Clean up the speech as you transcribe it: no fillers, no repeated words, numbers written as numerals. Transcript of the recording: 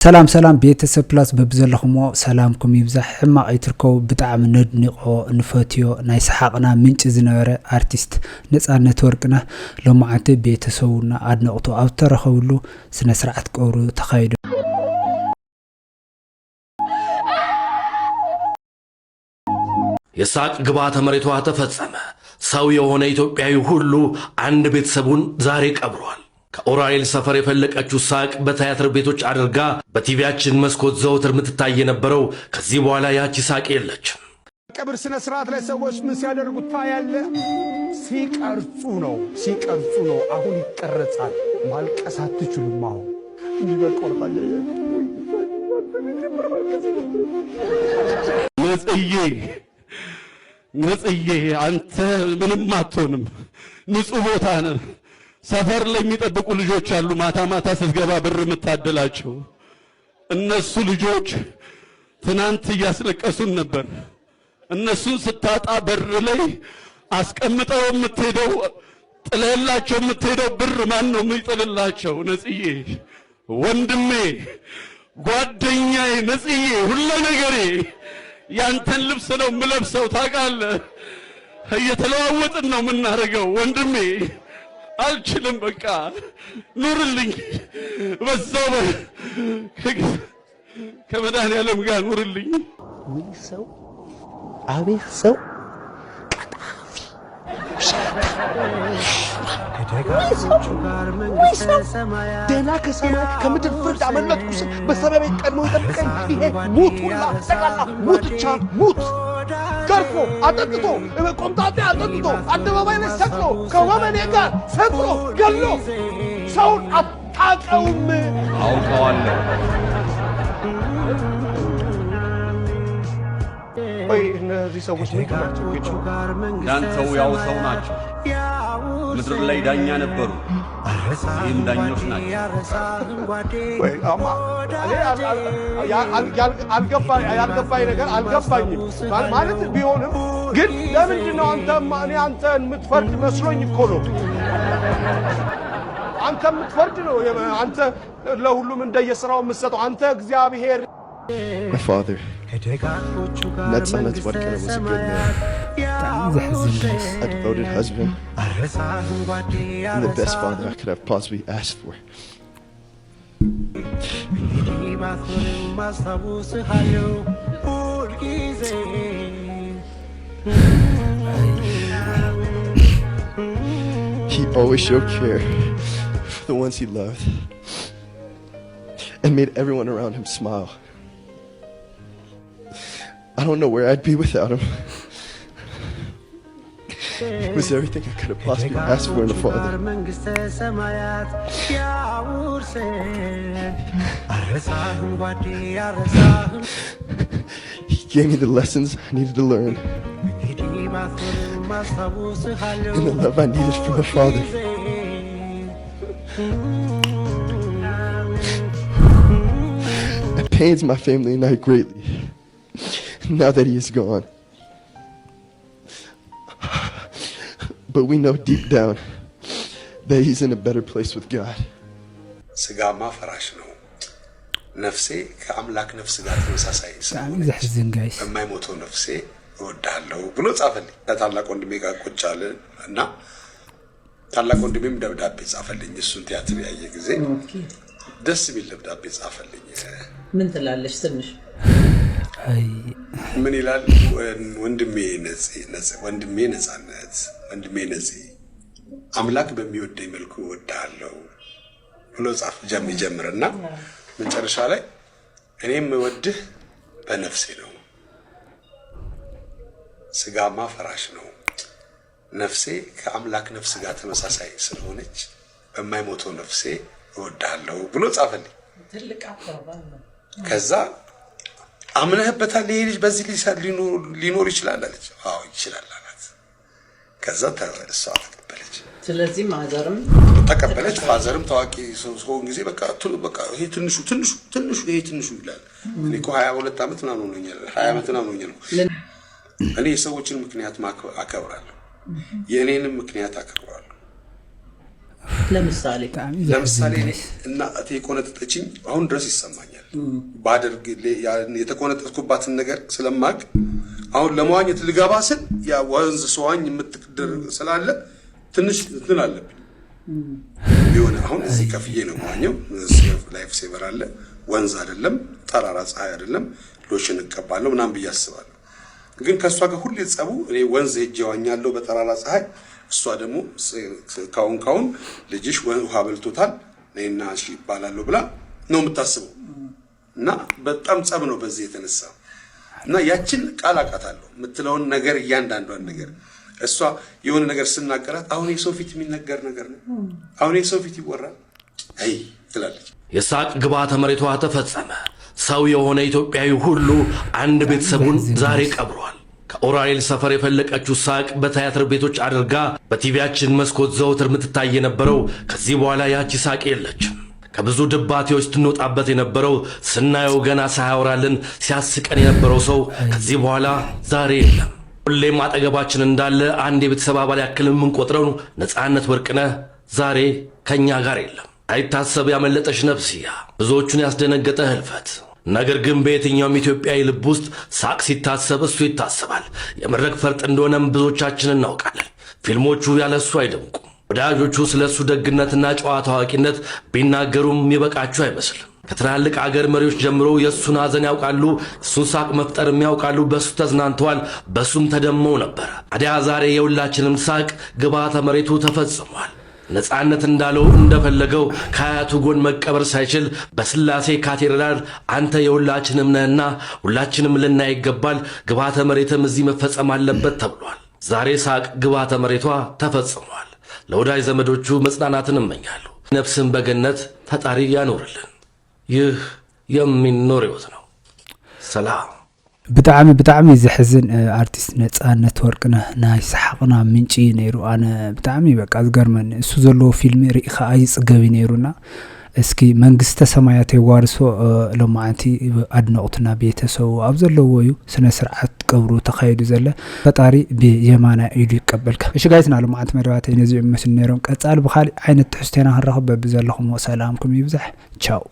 سلام سلام ቤተሰብ ፕላስ በብዘለኹሞ ሰላምኩም ይብዛሕ ሕማቕ ይትርከው ብጣዕሚ ነድንቆ ንፈትዮ ናይ ሰሓቅና ምንጭ ዝነበረ አርቲስት ነፃነት ወርቅነህ ሎማዓንተ ቤተሰቡና አድነቅቱ ኣብ ተረኸብሉ ስነ ስርዓት ቀብሩ ተኻይዱ የሳቅ ግባተ መሬቷ ተፈጸመ። ሰው የሆነ ኢትዮጵያዊ ሁሉ አንድ ቤተሰቡን ዛሬ ቀብሯል። ከኦራኤል ሰፈር የፈለቀችው ሳቅ በቲያትር ቤቶች አድርጋ በቲቪያችን መስኮት ዘውትር የምትታይ የነበረው ከዚህ በኋላ ያቺ ሳቅ የለችም። ቀብር ስነ ስርዓት ላይ ሰዎች ምን ሲያደርጉት ታያለ? ሲቀርጹ ነው። አሁን ይቀረጻል። ማልቀስ አትችሉም። አሁን ይበቆርጣል። ነጽዬ አንተ ምንም አትሆንም። ንጹህ ቦታ ነህ። ሰፈር ላይ የሚጠብቁ ልጆች አሉ። ማታ ማታ ስትገባ ብር የምታደላቸው እነሱ ልጆች ትናንት እያስለቀሱን ነበር። እነሱን ስታጣ በር ላይ አስቀምጠው የምትሄደው ጥለላቸው የምትሄደው ብር ማን ነው የሚጥልላቸው? ነጽዬ ወንድሜ፣ ጓደኛዬ፣ ነጽዬ ሁሉ ነገሬ ያንተን ልብስ ነው የምለብሰው። ታውቃለህ፣ እየተለዋወጥን ነው የምናደርገው ወንድሜ። አልችልም፣ በቃ ኑርልኝ። በዛው ከመድኃኒዓለም ጋር ኑርልኝ። ሰው አቤት ሰው ደህና ከሰማይ ከምድር ፍርድ አመለጥኩ። በሰማይ ቀድሞ ይጠብቀኝ። ይሄ ሙቱላ ጠቃላ ሙትቻ ሙት ገርፎ አጠጥቶ ቆምጣጤ አጠጥቶ አደባባይ ላይ ሰቅሎ ከወመኔ ጋር ሰቅሎ ገሎ ሰውን አታውቀውም። አውቀዋለሁ። እነዚህ ሰዎች ምን ናቸው? ያንተው ያው ሰው ናቸው። ምድር ላይ ዳኛ ነበሩ፣ ይህም ዳኞች ናቸው። ያልገባኝ ነገር አልገባኝም ማለት ቢሆንም ግን ለምንድን ነው እኔ አንተን የምትፈርድ መስሎኝ እኮ ነው። አንተ የምትፈርድ ነው። አንተ ለሁሉም እንደየሥራው የምትሰጠው አንተ እግዚአብሔር። My father, Netzanet Warkana, was a good man, a devoted husband, and the best father I could have possibly asked for. He always showed care for the ones he loved and made everyone around him smile. I don't know where I'd be without him. He was everything I could have possibly asked for in a father. He gave me the lessons I needed to learn and the love I needed from a father. It pains my family and I greatly now that he is gone. But we know deep down that he's in a better place with God. ስጋማ ፈራሽ ነው። ነፍሴ ከአምላክ ነፍስ ጋር ተመሳሳይ የማይሞተው ነፍሴ እወድሃለሁ ብሎ ጻፈልኝ። ከታላቅ ወንድሜ ጋር ቁጭ አልን እና ታላቅ ወንድሜም ደብዳቤ ጻፈልኝ። እሱን ቲያትር ያየ ጊዜ ደስ የሚል ደብዳቤ ጻፈልኝ። ምን ትላለሽ? ትንሽ ምን ይላል? ወንድሜ ነፃነት፣ ወንድሜ ነፂ አምላክ በሚወደኝ መልኩ እወድሃለሁ ብሎ ጻፍ ጀምርና መጨረሻ ላይ እኔም እወድህ በነፍሴ ነው። ስጋማ ፈራሽ ነው። ነፍሴ ከአምላክ ነፍስ ጋር ተመሳሳይ ስለሆነች በማይሞተው ነፍሴ እወድሃለሁ ብሎ ጻፈልኝ። ትልቅ አባባል ነው። ከዛ አምነህበታል? ይሄ ልጅ በዚህ ሊኖር ይችላል አለች። አዎ ይችላል አላት። ከዛ እሷ ተቀበለች። ስለዚህ ማዘርም ተቀበለች። ፋዘርም ታዋቂ ሰው ጊዜ በቃ ይሄ ትንሹ ይላል። እኔ እኮ 22 ዓመት ምናምን ሆኖኛል፣ 20 ዓመት ምናምን ሆኖኛል። እኔ የሰዎችን ምክንያት አከብራለሁ፣ የእኔንም ምክንያት አከብራለሁ። ለምሳሌ እናቴ ቆነጠጠችኝ አሁን ድረስ ይሰማኛል። ባደርግ የተቆነጠጥኩባትን ነገር ስለማቅ አሁን ለመዋኘት ልገባ ስል ያ ወንዝ ሰዋኝ የምትቀደር ስላለ ትንሽ እንትን አለብኝ ቢሆን አሁን እዚህ ከፍዬ ነው መዋኘው ላይፍ ሴቨር አለ ወንዝ አይደለም ጠራራ ፀሐይ አይደለም ሎሽን እቀባለሁ ምናምን ብያስባለሁ ግን ከሷ ጋር ሁሌ ጸቡ እኔ ወንዝ ሄጄ ዋኛለሁ በጠራራ ፀሐይ እሷ ደግሞ ካውን ልጅሽ ውሃ በልቶታል ነይና እሺ ይባላልው ብላ ነው የምታስበው እና በጣም ጸብ ነው በዚህ የተነሳ እና ያችን ቃል አቃታለሁ የምትለውን ነገር እያንዳንዷን ነገር እሷ የሆነ ነገር ስናገራት አሁን የሰው ፊት የሚነገር ነገር ነው አሁን የሰው ፊት ይወራል አይ ትላለች የሳቅ ግብዓተ መሬቷ ተፈጸመ ሰው የሆነ ኢትዮጵያዊ ሁሉ አንድ ቤተሰቡን ዛሬ ቀብሯል ከኦራኤል ሰፈር የፈለቀችው ሳቅ በቲያትር ቤቶች አድርጋ በቲቪያችን መስኮት ዘውትር የምትታይ የነበረው ከዚህ በኋላ ያቺ ሳቅ የለችም ከብዙ ድባቴዎች ትንወጣበት የነበረው ስናየው ገና ሳያወራልን ሲያስቀን የነበረው ሰው ከዚህ በኋላ ዛሬ የለም ሁሌም አጠገባችን እንዳለ አንድ የቤተሰብ አባል ያክል የምንቆጥረው ነፃነት ወርቅነህ ዛሬ ከኛ ጋር የለም አይታሰብ ያመለጠሽ ነፍስያ ብዙዎቹን ያስደነገጠ ህልፈት ነገር ግን በየትኛውም ኢትዮጵያዊ ልብ ውስጥ ሳቅ ሲታሰብ እሱ ይታሰባል የመድረክ ፈርጥ እንደሆነም ብዙዎቻችን እናውቃለን ፊልሞቹ ያለሱ አይደምቁም ወዳጆቹ ስለሱ ደግነትና ጨዋታ አዋቂነት ቢናገሩም የሚበቃቸው አይመስልም ከትላልቅ አገር መሪዎች ጀምሮ የሱን ሐዘን ያውቃሉ እሱን ሳቅ መፍጠር የሚያውቃሉ በሱ ተዝናንተዋል በሱም ተደመው ነበር አዲያ ዛሬ የሁላችንም ሳቅ ግብዓተ መሬቱ ተፈጽሟል ነፃነት እንዳለው እንደፈለገው ከአያቱ ጎን መቀበር ሳይችል በስላሴ ካቴድራል አንተ የሁላችንም ነህና ሁላችንም ልናይ ይገባል ግብዓተ መሬትም እዚህ መፈጸም አለበት ተብሏል ዛሬ ሳቅ ግብዓተ መሬቷ ተፈጽሟል ለወዳጅ ዘመዶቹ መጽናናትን እመኛለሁ ነፍስን በገነት ፈጣሪ ያኖርልን ይህ የሚኖር ህይወት ነው ሰላም ብጣዕሚ ዝሕዝን አርቲስት ነፃነት ወርቅነህ ናይ ሰሓቅና ምንጪ ነይሩ ኣነ ብጣዕሚ በቃ ዝገርመን እሱ ዘለዎ ፊልም ርኢኻ ኣይፅገቢ ነይሩና እስኪ መንግስተ ሰማያት የዋርሶ ሎማዓንቲ ኣድነቕትና ቤተሰቡ ኣብ ዘለዎ እዩ ስነ ስርዓት ቀብሩ ተኻይዱ ዘለ ፈጣሪ ብየማና ኢሉ ይቀበልካ እሺ ጋይስና ሎማዓንቲ መደባተይ ነዚኦም መስል ነይሮም ቀጻል ብኻሊእ ዓይነት ትሕዝቶና ክንረኽብ በብዘለኹም ሰላምኩም ይብዛሕ ቻው